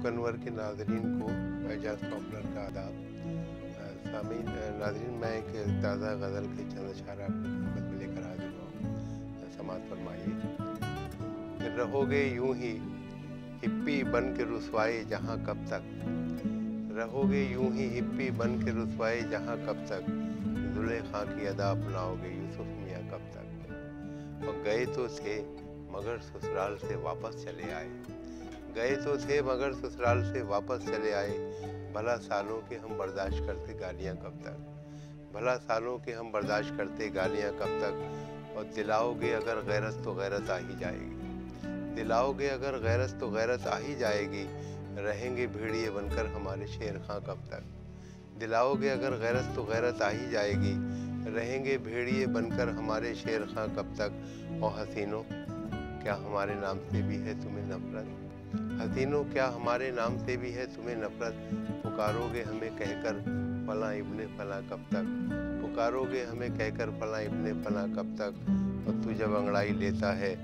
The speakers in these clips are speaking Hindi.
अनवर के नाज़रीन को एजाज पॉपुलर का आदाब। सामीन नाज़रीन, मैं एक ताज़ा गज़ल के चंद अशार आपकी खिदमत में लेकर हाजिर हुआ। समाअत फरमाइए। रहोगे यूं ही हिप्पी बन के रुसवाए जहाँ कब तक, रहोगे यूं ही हिप्पी बन के रुसवाए जहाँ कब तक, जुलेखा की अदा अपनाओगे यूसुफ मियाँ कब तक। और गए तो थे मगर ससुराल से वापस चले आए, गए तो थे मगर ससुराल से वापस चले आए। भला सालों के हम बर्दाश्त करते गालियाँ कब तक, भला सालों के हम बर्दाश्त करते गालियाँ कब तक। और दिलाओगे अगर गैरत तो गैरत आ ही जाएगी, दिलाओगे अगर गैरत तो गैरत आ ही जाएगी। रहेंगे भेड़िए बनकर हमारे शेर खां कब तक, दिलाओगे अगर गैरत तो गैरत आ ही जाएगी। रहेंगे भेड़िए बनकर हमारे शेर खां कब तक। और हसीनों क्या हमारे नाम से भी है तुम्हें नफरत, हसीनों क्या हमारे नाम से भी है तुम्हें नफरत। पुकारोगे हमें कहकर फलां इब्ने फलां कब तक, पुकारोगे हमें कहकर फलां इब्ने फलां कब तक। और तू जब अंगड़ाई लेता है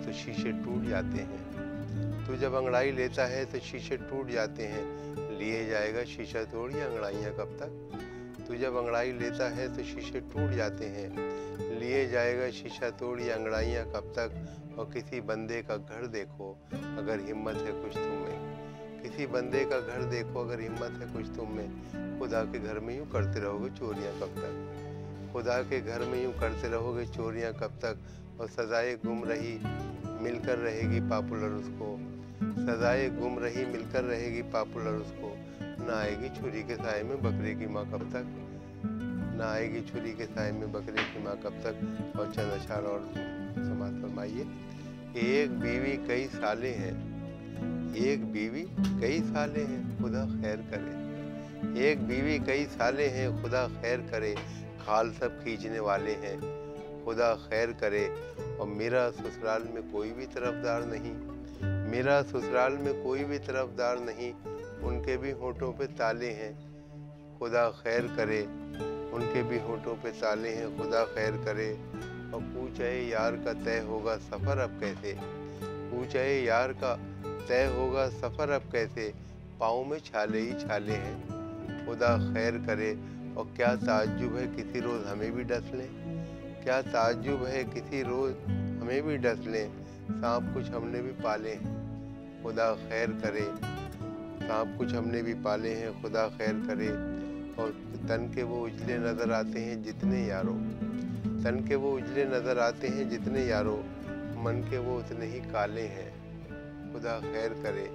तो शीशे टूट जाते हैं, तू जब अंगड़ाई लेता है तो शीशे टूट जाते हैं। लिए जाएगा शीशा तोड़ या अंगड़ाइयाँ कब तक, तू जब अंगड़ाई लेता है तो शीशे टूट जाते हैं। लिए जाएगा शीशा तोड़ या अंगड़ाइयाँ कब तक। और किसी बंदे का घर देखो अगर हिम्मत है कुछ तुम में, किसी बंदे का घर देखो अगर हिम्मत है कुछ तुम में। खुदा के घर में यूँ करते रहोगे चोरियाँ कब तक, खुदा के घर में यूँ करते रहोगे चोरियाँ कब तक। और सजाए गुम रही मिलकर रहेगी पॉपुलर उसको, सजाए गुम रही मिलकर रहेगी पॉपुलर उसको। ना आएगी छुरी के साए में बकरे की माँ कब तक, ना आएगी छुरी के साए में बकरे की माँ कब तक। और चंद अशार और समाअत फरमाइए। एक बीवी कई साले हैं, एक बीवी कई साले हैं खुदा खैर करे, एक बीवी कई साले हैं खुदा खैर करे। खाल सब खींचने वाले हैं खुदा खैर करे। और मेरा ससुराल में कोई भी तरफदार नहीं, मेरा ससुराल में कोई भी तरफदार नहीं। उनके भी होठों पे ताले हैं खुदा खैर करे, उनके भी होठों पे ताले हैं खुदा खैर करे। और पूछे यार का तय होगा सफ़र अब कैसे, पूछे यार का तय होगा सफ़र अब कैसे। पाँव में छाले ही छाले हैं खुदा खैर करे। और क्या ताज्जुब है किसी रोज़ हमें भी डस लें, क्या ताज्जुब है किसी रोज़ हमें भी डस लें। सांप कुछ हमने भी पाले हैं खुदा खैर करे, सांप कुछ हमने भी पाले हैं खुदा खैर करे। और तन के वो उजले नज़र आते हैं जितने यारों, तन के वो उजले नज़र आते हैं जितने यारों। मन के वो उतने ही काले हैं खुदा खैर करे,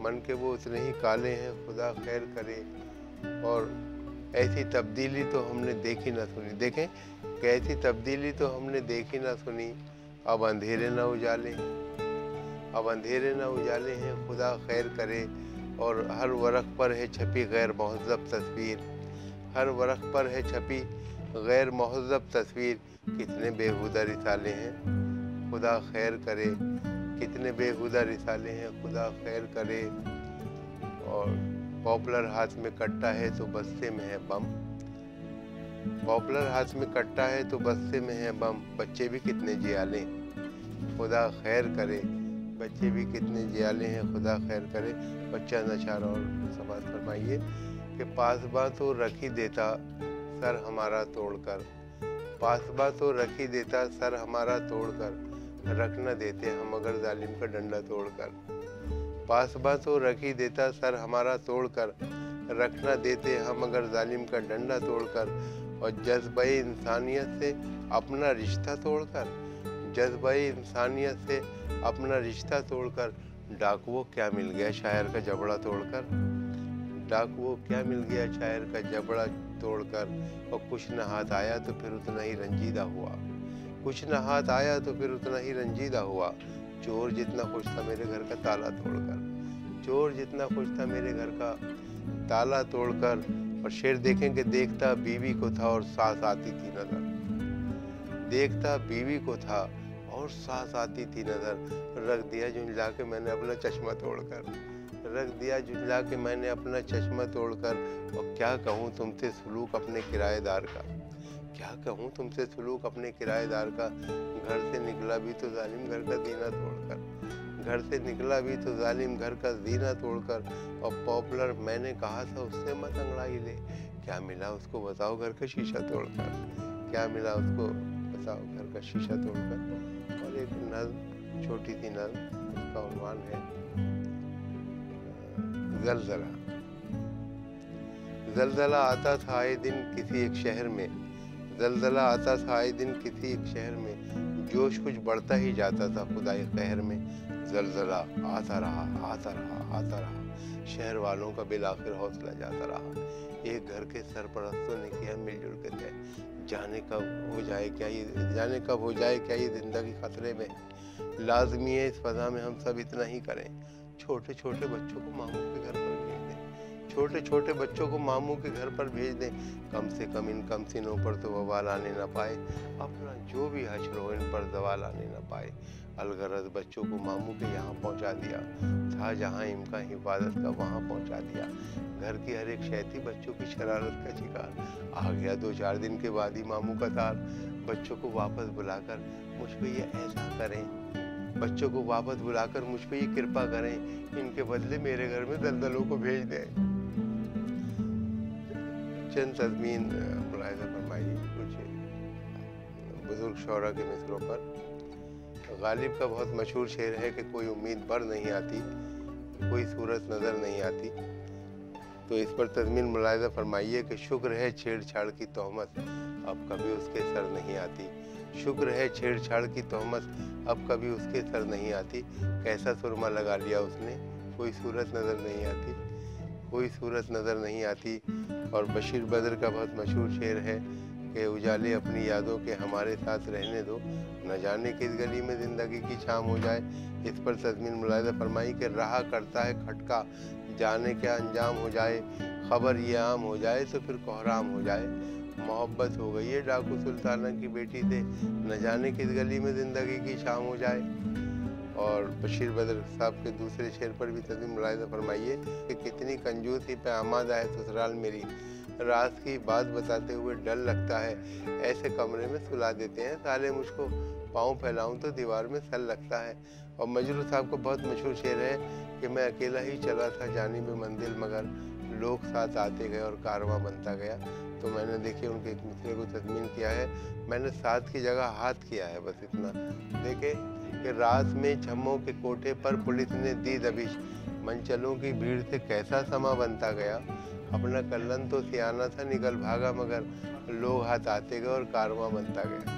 मन के वो उतने ही काले हैं खुदा खैर करे। और ऐसी तब्दीली तो हमने देखी ना सुनी, देखें कैसी तब्दीली तो हमने देखी ना सुनी। अब अंधेरे ना उजाले हैं, अब अंधेरे ना उजाले हैं खुदा खैर करे। और हर वरक़ पर है छपी गैर महज़्ज़ब तस्वीर, हर वरक़ पर है छपी गैर महज़्ज़ब तस्वीर। कितने बेहुदा रिसाले हैं खुदा खैर करे, कितने बेहुदा रिसाले हैं खुदा खैर करे। और पॉपुलर हाथ में कट्टा है तो बस्ते में है बम, पॉपुलर हाथ में कट्टा है तो बस्ते में है बम। बच्चे भी कितने जियाले खुदा खैर करे, बच्चे भी कितने जियाले हैं खुदा खैर करे। और चंद अशार और समाअत फरमाइए। कि पासबा तो रख ही देता सर हमारा तोड़कर, पासबा तो रख ही देता सर हमारा तोड़कर। रख न देते हम अगर जालिम का डंडा तोड़कर, पासबा तो रख ही देता सर हमारा तोड़कर। रख न देते हम अगर जालिम का डंडा तोड़कर। और जज्बे इंसानियत से अपना रिश्ता तोड़कर, जज्बे इंसानियत से अपना रिश्ता तोड़कर। डाकुओं क्या मिल गया शायर का जबड़ा तोड़कर, डाकुओं क्या मिल गया शायर का जबड़ा तोड़कर। और कुछ न हाथ आया तो फिर उतना ही रंजीदा हुआ, कुछ न हाथ आया तो फिर उतना ही रंजीदा हुआ। चोर जितना खुश था मेरे घर का ताला तोड़कर, चोर जितना खुश था मेरे घर का ताला तोड़कर। और शेर देखें कि देखता बीवी को था और सांस आती थी नजर, देखता बीवी को था और सांस आती थी नजर। रख दिया झुंझला के मैंने अपना चश्मा तोड़कर, रख दिया झुंझला के मैंने अपना चश्मा तोड़कर। और क्या कहूँ तुमसे सलूक अपने किराएदार का, क्या कहूँ तुमसे सलूक अपने किराएदार का। घर से निकला भी तो जालिम घर का दीना तोड़कर, घर से निकला भी तो जालिम घर का जीना तोड़कर, और पॉपुलर मैंने कहा था उससे मत अंगड़ाई ले। क्या मिला उसको बताओ घर का शीशा तोड़कर, क्या मिला उसको बताओ घर का शीशा तोड़कर। और एक नज़्म, छोटी सी नज़्म, उसका उन्वान है ज़लज़ला। ज़लज़ला आता था आए दिन किसी एक शहर में, ज़लज़ला आता था आए दिन किसी एक शहर में, जोश कुछ बढ़ता ही जाता था खुदाई कहर में। ज़लज़ला आता रहा, आता रहा, आता रहा, शहर वालों का बिलाखिर हौसला जाता रहा। एक घर के सरपरस्तों ने किया मिलजुल के तय, जाने कब हो जाए क्या ये ज़िंदगी खतरे में। लाज़मी है इस फ़ज़ा में हम सब इतना ही करें, छोटे छोटे बच्चों को मामू के घर पर भेज दें, छोटे छोटे बच्चों को मामू के घर पर भेज दें। कम से कम इन कम सिनों पर तो वबाल आने न पाए, अपना जो भी हश्र हो इन पर जवाल आने न पाए। अलगरज बच्चों को मामू के यहाँ पहुँचा दिया, था जहाँ इनका हिफाजत का वहाँ पहुँचा दिया। घर की हर एक शैती बच्चों की शरारत का शिकार, आ गया 2-4 दिन के बाद ही मामू का तार। बच्चों को वापस बुलाकर मुझ पे ये ऐसा करें, बच्चों को वापस बुलाकर मुझ पे ये कृपा करें, इनके बदले मेरे घर में दलदलों को भेज दें। चंद तज़मीन मुलाहिज़ा फरमाइए कुछ बुजुर्ग शौरा के मिसरों पर। गालिब का बहुत मशहूर शेर है कि कोई उम्मीद बर नहीं आती, कोई सूरत नज़र नहीं आती। तो इस पर तज़मीन मुलाहिज़ा फरमाइए कि शुक्र है छेड़छाड़ की तोहमत अब कभी उसके सर नहीं आती, शुक्र है छेड़छाड़ की तोहमत अब कभी उसके सर नहीं आती। कैसा सुरमा लगा लिया उसने, कोई सूरत नज़र नहीं आती, कोई सूरत नज़र नहीं आती। और बशीर बद्र का बहुत मशहूर शेर है कि उजाले अपनी यादों के हमारे साथ रहने दो, न जाने किस गली में ज़िंदगी की शाम हो जाए। इस पर तज़मीन मुलाहिज़ा फरमाई कि रहा करता है खटका, जाने क्या अंजाम हो जाए, खबर ये आम हो जाए तो फिर कोहराम हो जाए। मोहब्बत हो गई है डाकू सुल्ताना की बेटी से, न जाने किस गली में ज़िंदगी की शाम हो जाए। और बशीर बद्र साहब के दूसरे शेर पर भी तज़मीन मुलाहिज़ा फरमाइए कि कितनी कंजूसी पे आमाद है ससुराल मेरी, रात की बात बताते हुए डर लगता है, ऐसे कमरे में सुला देते हैं साले मुझको, पाँव फैलाऊं तो दीवार में सर लगता है। और मजरू साहब का बहुत मशहूर शेर है कि मैं अकेला ही चला था जानिब मंजिल, मगर लोग साथ आते गए और कारवां बनता गया। तो मैंने देखिए उनके एक मिसरे को तज़मीन किया है, मैंने साथ की जगह हाथ किया है, बस इतना। देखे कि रात में छम्मों के कोठे पर पुलिस ने दी दबिश, मंचलों की भीड़ से कैसा समा बनता गया। अपना कल्लन तो सियाना था निकल भागा, मगर लोग हाथ आते गए और कारवां बनता गया।